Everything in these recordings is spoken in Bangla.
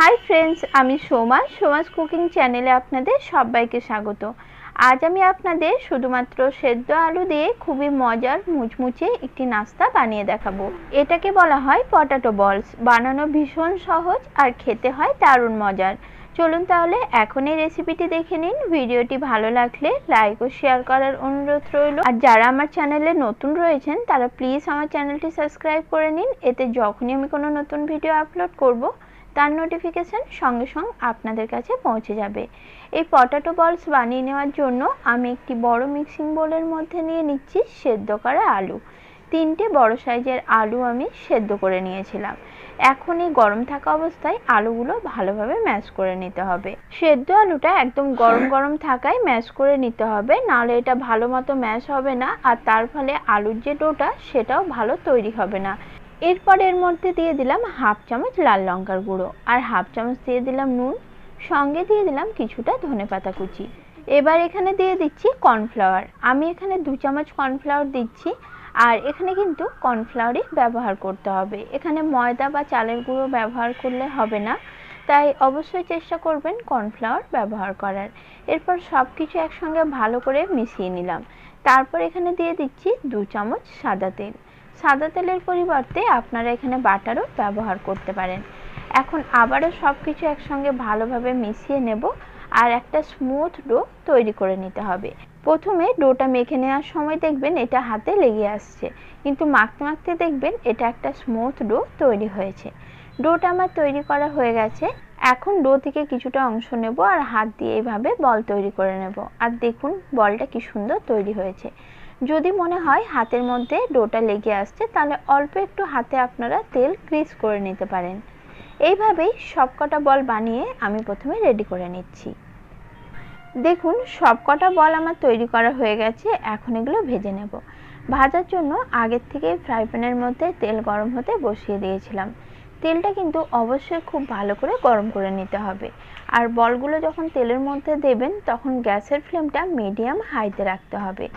হাই ফ্রেন্ডস, আমি সোমাস কুকিং চ্যানেলে আপনাদের সবাইকে স্বাগত। আজ আমি আপনাদের শুধুমাত্র সেদ্ধ আলু দিয়ে খুবই মজার মুচমুচে একটি নাস্তা বানিয়ে দেখাবো। এটাকে বলা হয় পটাটো বলস। বানানো ভীষণ সহজ আর খেতে হয় দারুণ মজার। চলুন তাহলে এখন এই রেসিপিটি দেখে নিন। ভিডিওটি ভালো লাগলে লাইক ও শেয়ার করার অনুরোধ রইল। আর যারা আমার চ্যানেলে নতুন রয়েছেন তারা প্লিজ আমার চ্যানেলটি সাবস্ক্রাইব করে নিন। এতে যখনই আমি কোনো নতুন ভিডিও আপলোড করব তার নোটিফিকেশন সঙ্গে সঙ্গে আপনাদের কাছে পৌঁছে যাবে। এই পটাটো বলস বানিয়ে নেওয়ার জন্য আমি একটি বড় মিক্সিং বোলের মধ্যে নিয়ে নিচ্ছি সেদ্ধ করা আলু। 3টে বড় সাইজের আলু আমি সেদ্ধ করে নিয়েছিলাম। এখন এই গরম থাকা অবস্থায় আলুগুলো ভালোভাবে ম্যাশ করে নিতে হবে। সেদ্ধ আলুটা একদম গরম গরম থাকায় ম্যাশ করে নিতে হবে, নাহলে এটা ভালো মতো ম্যাশ হবে না আর তার ফলে আলুর যে ডোটা সেটাও ভালো তৈরি হবে না। এরপর এর মধ্যে দিয়ে দিলাম হাফ চামচ লাল লঙ্কার গুঁড়ো আর হাফ চামচ দিয়ে দিলাম নুন, সঙ্গে দিয়ে দিলাম কিছুটা ধনেপাতা কুচি। এবার এখানে দিয়ে দিচ্ছি কর্নফ্লাওয়ার। আমি এখানে 2 চামচ কর্নফ্লাওয়ার দিচ্ছি আর এখানে কিন্তু কর্নফ্লাওয়ারই ব্যবহার করতে হবে। এখানে ময়দা বা চালের গুঁড়ো ব্যবহার করলে হবে না, তাই অবশ্যই চেষ্টা করবেন কর্নফ্লাওয়ার ব্যবহার করার। এরপর সব কিছু একসঙ্গে ভালো করে মিশিয়ে নিলাম। তারপর এখানে দিয়ে দিচ্ছি 2 চামচ সাদা তেল। সাদা তেলের পরিবর্তে আপনারা এখানে বাটারও ব্যবহার করতে পারেন। এখন আবারও সব কিছু একসঙ্গে ভালোভাবে মিশিয়ে নেব আর একটা স্মুথ ডো তৈরি করে নিতে হবে। প্রথমে ডোটা মেখে নেওয়ার সময় দেখবেন এটা হাতে লেগে আসছে, কিন্তু মাখতে মাখতে দেখবেন এটা একটা স্মুথ ডো তৈরি হয়েছে। ডোটা আমার তৈরি করা হয়ে গেছে। এখন ডো থেকে কিছুটা অংশ নেব আর হাত দিয়ে এইভাবে বল তৈরি করে নেব। আর দেখুন বলটা কি সুন্দর তৈরি হয়েছে। যদি মনে হয় হাতের মধ্যে ডোটা লেগে আসছে তাহলে অল্প একটু হাতে আপনারা তেল গ্রিস করে নিতে পারেন। এইভাবেই সবকটা বল বানিয়ে আমি প্রথমে রেডি করে নিচ্ছি। দেখুন সবকটা বল আমার তৈরি করা হয়ে গেছে। এখন এগুলো ভেজে নেব। ভাজার জন্য আগের থেকে ফ্রাই প্যানের মধ্যে তেল গরম হতে বসিয়ে দিয়েছিলাম। তেলটা কিন্তু অবশ্যই খুব ভালো করে গরম করে নিতে হবে। আর বলগুলো যখন তেলের মধ্যে দেবেন তখন গ্যাসের ফ্লেমটা মিডিয়াম হাইতে রাখতে হবে।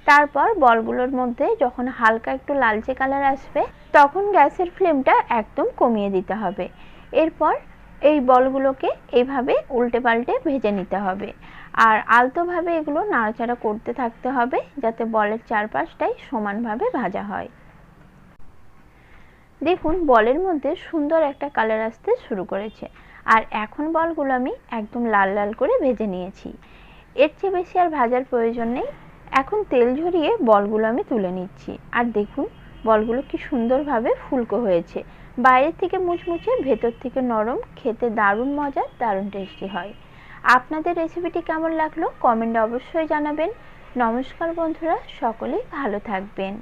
তারপর বলগুলোর মধ্যে যখন হালকা একটু লালচে কালার আসবে তখন গ্যাসের ফ্লেমটা একদম কমিয়ে দিতে হবে। এরপর এই বলগুলোকে এইভাবে উল্টে পাল্টে ভেজে নিতে হবে আর আলতোভাবে এগুলো নাড়াচাড়া করতে থাকতে হবে যাতে বলের চারপাশটাই সমানভাবে ভাজা হয়। দেখুন বলের মধ্যে সুন্দর একটা কালার আসতে শুরু করেছে আর এখন বলগুলো আমি একদম লাল লাল করে ভেজে নিয়েছি। এর চেয়ে বেশি আর ভাজার প্রয়োজন নেই। এখন তেল ঝরিয়ে বলগুলো আমি তুলে নিচ্ছি আর দেখুন বলগুলো কি সুন্দরভাবে ফুলকো হয়েছে। বাইরে থেকে মুচমুচে, ভেতর থেকে নরম, খেতে দারুণ মজার, দারুণ টেস্টি হয়। আপনাদের রেসিপিটি কেমন লাগলো কমেন্টে অবশ্যই জানাবেন। নমস্কার বন্ধুরা, সকলেই ভালো থাকবেন।